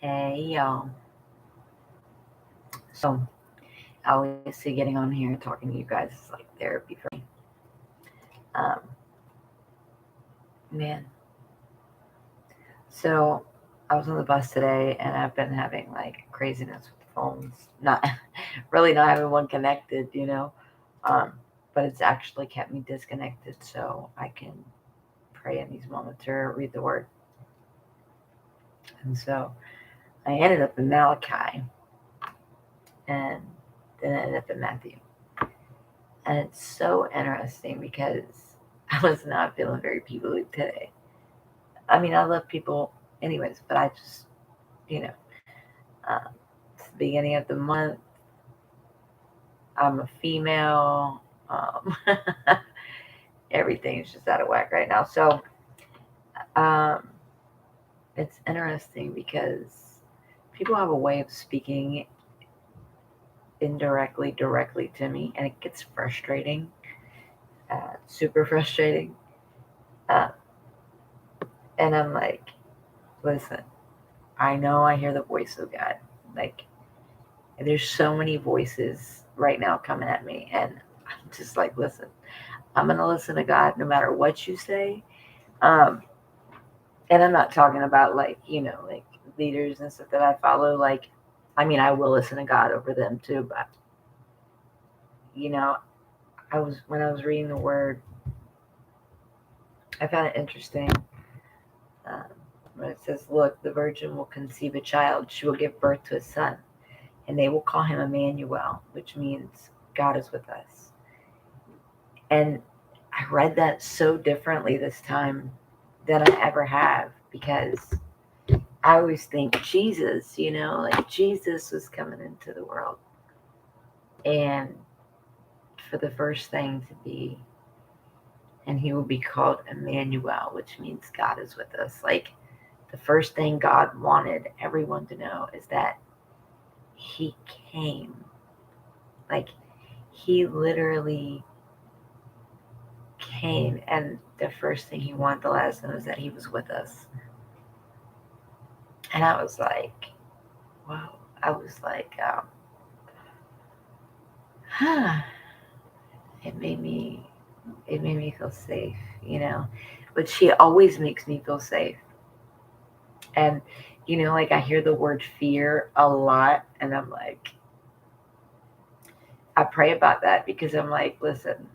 Hey y'all. So obviously getting on here and talking to you guys is like therapy for me. Um, man. So I was on the bus today and I've been having like craziness with phones. Not really not having one connected. Um, but it's actually kept me disconnected so I can pray in these moments or read the word. And so I ended up in Malachi and then I ended up in Matthew. And it's so interesting because I was not feeling very people today. I mean, I love people anyways, but I just, you know, it's the beginning of the month. I'm a female. Um, everything's just out of whack right now. So um, it's interesting because people have a way of speaking indirectly, directly to me, and it gets frustrating, super frustrating. Uh, and I'm like, listen, I know I hear the voice of God. Like, there's so many voices right now coming at me, and I'm just like, listen, I'm gonna listen to God no matter what you say. Um, and I'm not talking about like leaders and stuff that I follow. Like, I mean, I will listen to God over them too, but you know, I was when I was reading the Word, I found it interesting. Um, when it says, "Look, the virgin will conceive a child; she will give birth to a son, and they will call him Immanuel, which means God is with us." And I read that so differently this time than I ever have because I always think Jesus, like Jesus was coming into the world. And for the first thing to be, and he will be called Immanuel, which means God is with us. Like the first thing God wanted everyone to know is that he came. Like he literally came, and the first thing he wanted to let us know is that he was with us. And I was like, wow. I was like, huh. It made me it made me feel safe. But she always makes me feel safe. And like I hear the word fear a lot and I'm like I pray about that because I'm like, listen,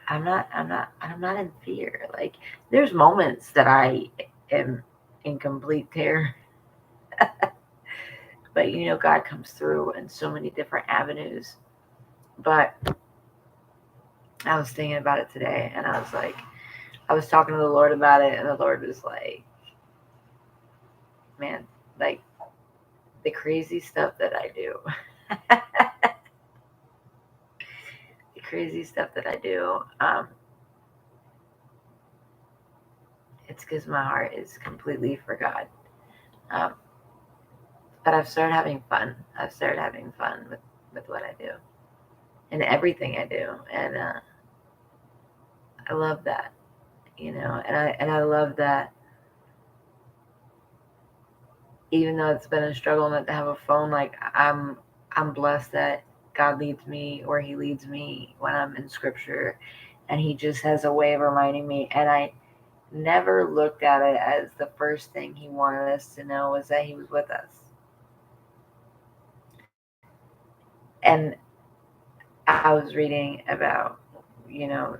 I'm not in fear. Like there's moments that I am in complete terror, but God comes through in so many different avenues. But I was thinking about it today and I was like, I was talking to the Lord about it and the Lord was like, man, like the crazy stuff that I do. The crazy stuff that I do, it's because my heart is completely for God. Um, but I've started having fun. I've started having fun with what I do and everything I do, and I love that. And I love that even though it's been a struggle not to have a phone, like I'm blessed that God leads me or He leads me when I'm in Scripture, and He just has a way of reminding me, and I never looked at it as the first thing he wanted us to know was that he was with us. And I was reading about, you know,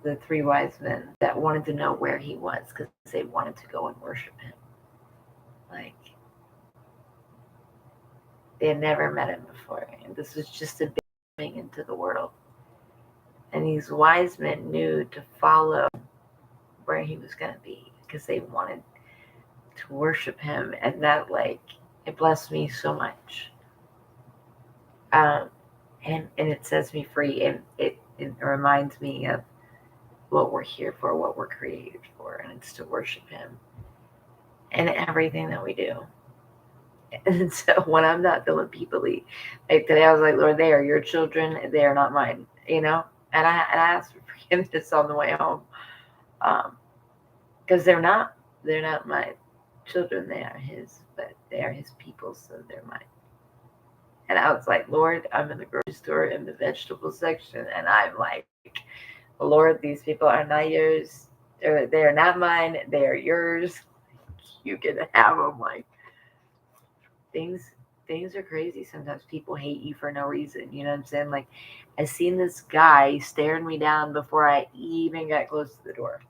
the three wise men that wanted to know where he was because they wanted to go and worship him. Like, they had never met him before. And this was just a big coming into the world. And these wise men knew to follow where he was going to be because they wanted to worship him. And that, like, it blessed me so much. Um, and it sets me free and it reminds me of what we're here for, what we're created for, and it's to worship him in everything that we do. And so when I'm not feeling peoply, like today I was like, Lord, they are your children, they are not mine. And I asked for forgiveness on the way home. um, because they're not my children, they are his, but they are his people, so they're mine. And I was like, Lord, I'm in the grocery store in the vegetable section, and I'm like, Lord, these people are not yours. They are not mine. They are yours. You can have them. Like things, things are crazy. Sometimes people hate you for no reason. You know what I'm saying? Like I seen this guy staring me down before I even got close to the door.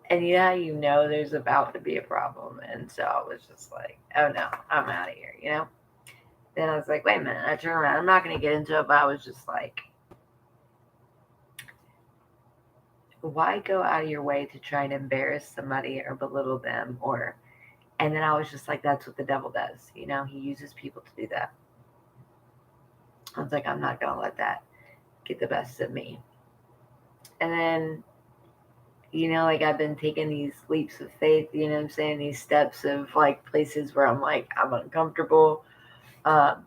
And you know how you know there's about to be a problem. And so I was just like, oh no, I'm out of here, you know? Then I was like, wait a minute. I turned around. I'm not going to get into it, but I was just like, why go out of your way to try and embarrass somebody or belittle them? And then I was just like, that's what the devil does. You know, he uses people to do that. I was like, I'm not going to let that get the best of me. And then, like I've been taking these leaps of faith, you know what I'm saying? These steps of like places where I'm like, I'm uncomfortable. Um,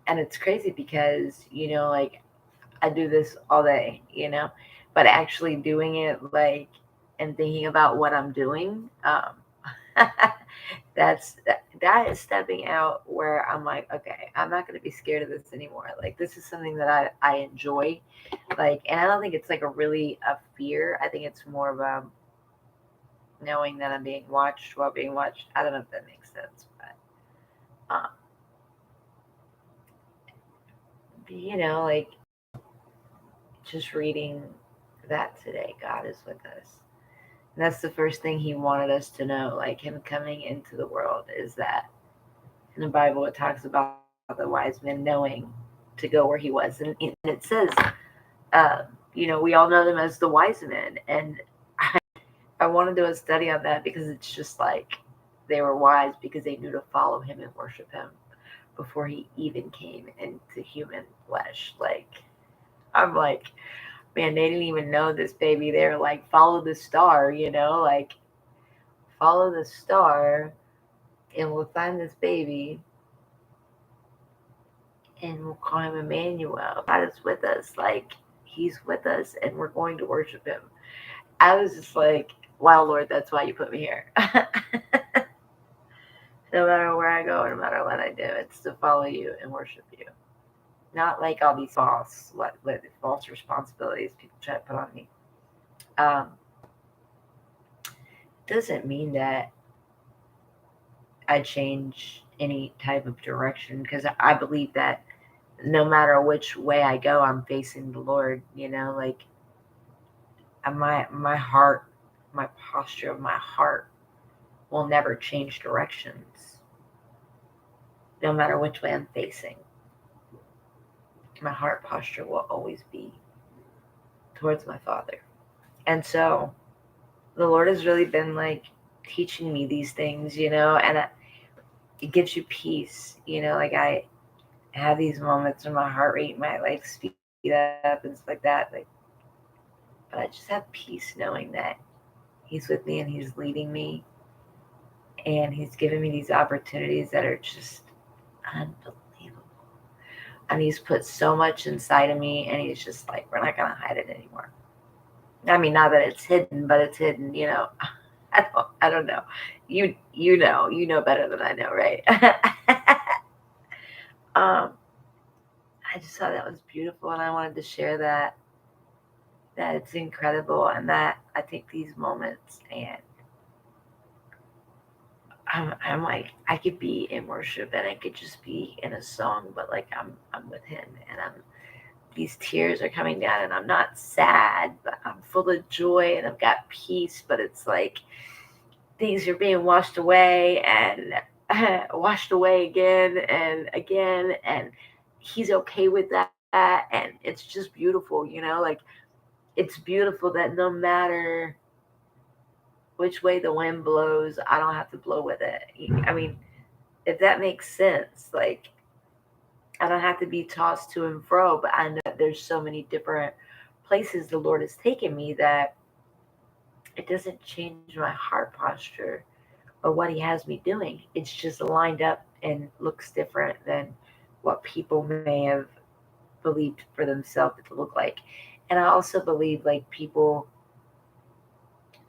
and it's crazy because, like I do this all day, but actually doing it like and thinking about what I'm doing, that is stepping out where I'm like, okay, I'm not going to be scared of this anymore. Like this is something that I enjoy, like, and I don't think it's like a fear. I think it's more of a knowing that I'm being watched while being watched. I don't know if that makes sense, but like just reading that today, God is with us. And that's the first thing he wanted us to know, like him coming into the world, is that in the Bible it talks about the wise men knowing to go where he was. And it says, uh, we all know them as the wise men. And I want to do a study on that because it's just like they were wise because they knew to follow him and worship him before he even came into human flesh. Like, I'm like, man, they didn't even know this baby. They're like, follow the star, like follow the star and we'll find this baby and we'll call him Immanuel. God is with us. Like, he's with us and we're going to worship him. I was just like, wow, Lord, that's why you put me here. No matter where I go, no matter what I do, it's to follow you and worship you. Not like all these false responsibilities people try to put on me. Um, doesn't mean that I change any type of direction because I believe that no matter which way I go, I'm facing the Lord. Like my heart, my posture of my heart will never change directions, no matter which way I'm facing. My heart posture will always be towards my Father. And so the Lord has really been like teaching me these things, and it gives you peace, like I have these moments when my heart rate might like speed up and stuff like that, like, but I just have peace knowing that he's with me and he's leading me and he's giving me these opportunities that are just unbelievable. And he's put so much inside of me and he's just like, we're not going to hide it anymore. I mean, not that it's hidden, but it's hidden, I don't know. You know better than I know, right? um, I just thought that was beautiful and I wanted to share that it's incredible and that I take these moments and I'm like I could be in worship and I could just be in a song, but like I'm with him and these tears are coming down and I'm not sad, but I'm full of joy and I've got peace, but it's like things are being washed away and washed away again and he's okay with that and it's just beautiful, like it's beautiful that no matter which way the wind blows, I don't have to blow with it. I mean, if that makes sense, like I don't have to be tossed to and fro, but I know that there's so many different places the Lord has taken me that it doesn't change my heart posture or what He has me doing. It's just lined up and looks different than what people may have believed for themselves it to look like. And I also believe like people,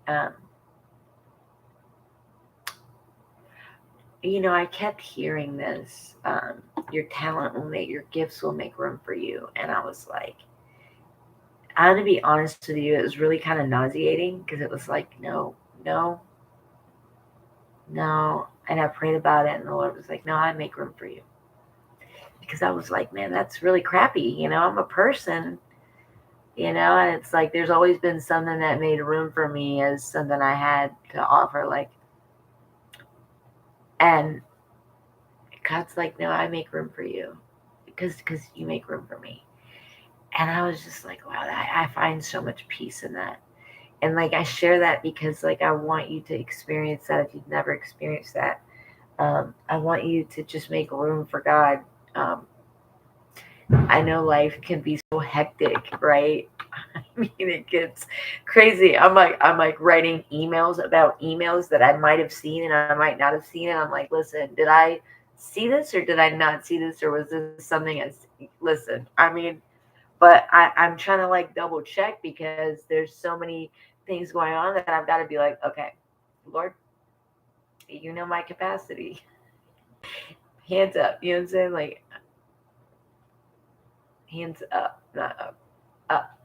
um, I kept hearing this, your talent will make, your gifts will make room for you. And I was like, I'm going to be honest with you, it was really kind of nauseating because it was like, no, no, no. And I prayed about it, and the Lord was like, no, I make room for you. Because I was like, man, that's really crappy. I'm a person, and it's like there's always been something that made room for me as something I had to offer. Like, and God's like, no, I make room for you because you make room for me. And I was just like, wow, I find so much peace in that. And like, I share that because like, I want you to experience that if you've never experienced that. I want you to just make room for God. Um, I know life can be so hectic, right? I mean, it gets crazy. I'm like writing emails about emails that I might have seen and I might not have seen. And I'm like, listen, did I see this or did I not see this, or was this something listen, I mean, but I'm trying to like double check because there's so many things going on that I've got to be like, okay, Lord, you know my capacity. Hands up. You know what I'm saying? Like, hands up, not up, up.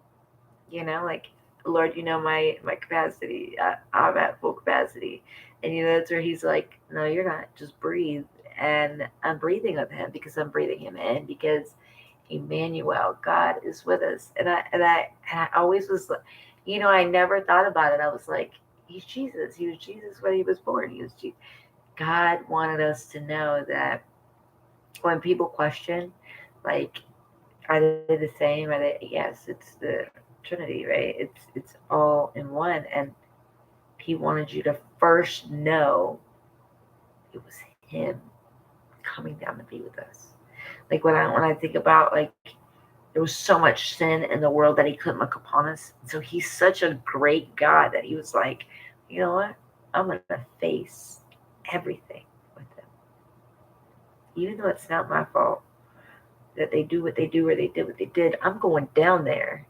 Like, Lord, you know my capacity. I'm at full capacity. And that's where he's like, no, you're not. Just breathe. And I'm breathing with him because I'm breathing him in because Immanuel, God is with us. And I always was like, I never thought about it. I was like, he's Jesus. He was Jesus when he was born. He was Jesus. God wanted us to know that when people question, like, are they the same? Are they? Yes, it's the Trinity, right? It's all in one, and he wanted you to first know it was him coming down to be with us. Like when I think about like there was so much sin in the world that he couldn't look upon us. So he's such a great God that he was like, you know what? I'm gonna face everything with them, even though it's not my fault that they do what they do or they did what they did. I'm going down there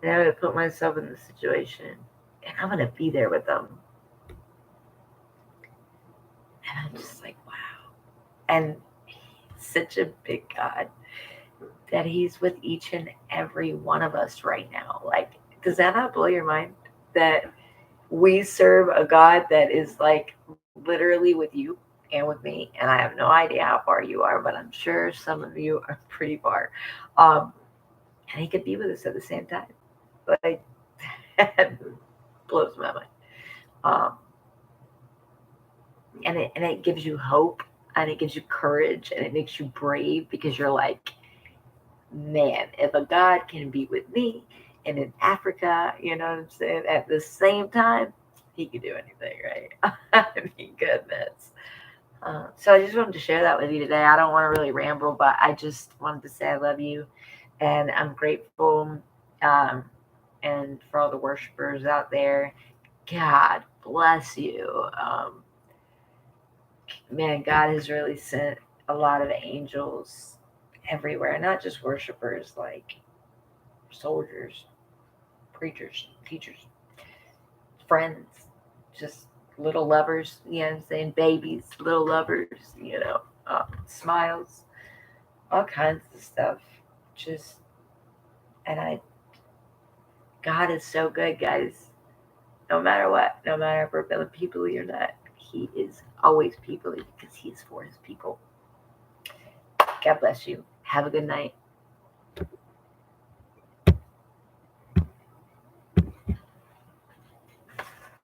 and I'm gonna put myself in the situation and I'm gonna be there with them. And I'm just like, wow. And he's such a big God that he's with each and every one of us right now. Like, does that not blow your mind? That we serve a God that is like literally with you and with me. And I have no idea how far you are, but I'm sure some of you are pretty far. Um, and he could be with us at the same time. Like, that blows my mind. Um, and it gives you hope and it gives you courage and it makes you brave because you're like, man, if a God can be with me and in Africa, you know what I'm saying, at the same time, he can do anything, right? I mean, goodness. So I just wanted to share that with you today. I don't want to really ramble, but I just wanted to say I love you and I'm grateful. Um, and for all the worshipers out there, God bless you. Man, God has really sent a lot of angels everywhere, not just worshipers, like soldiers, preachers, teachers, friends, just little lovers, you know what I'm saying? Babies, little lovers, smiles, all kinds of stuff. Just, and God is so good, guys. No matter what, no matter if we're feeling peoply or not, He is always peoply because He's for His people. God bless you. Have a good night.